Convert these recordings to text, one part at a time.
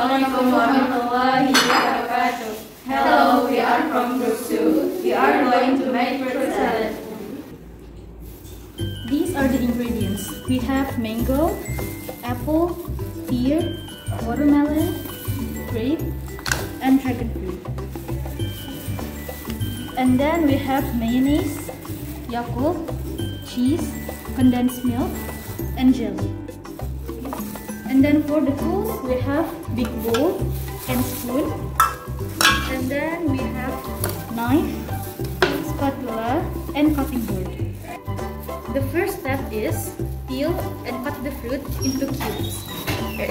Assalamualaikum warahmatullahi wabarakatuh. Hello, we are from Group 2. We are going to make fruit salad. These are the ingredients. We have mango, apple, pear, watermelon, grape, and dragon fruit. And then we have mayonnaise, Yakult, cheese, condensed milk, and jelly. And then for the tools, we have big bowl and spoon. And then we have knife, spatula, and cutting board. The first step is peel and cut the fruit into cubes. Okay.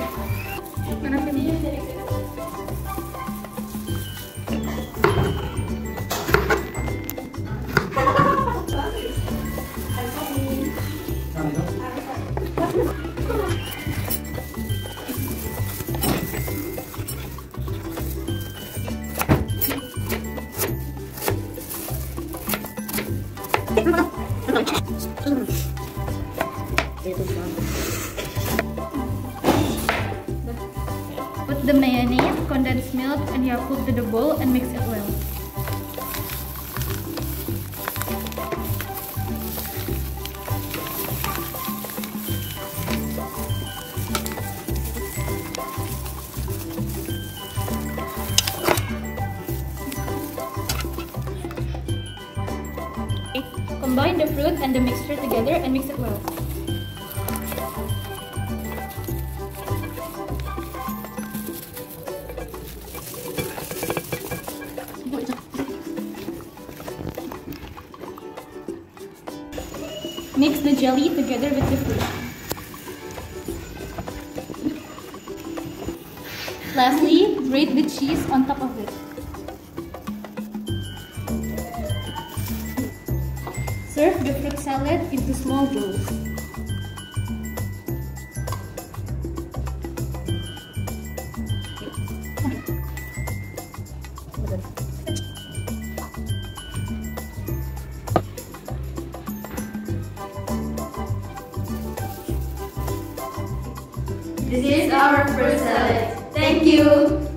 Put the mayonnaise, condensed milk, and Yakult to the bowl and mix it well. Combine the fruit and the mixture together and mix it well. Mix the jelly together with the fruit. Lastly, grate the cheese on top of it. Serve the fruit salad into small bowls. This is our fruit salad. Thank you.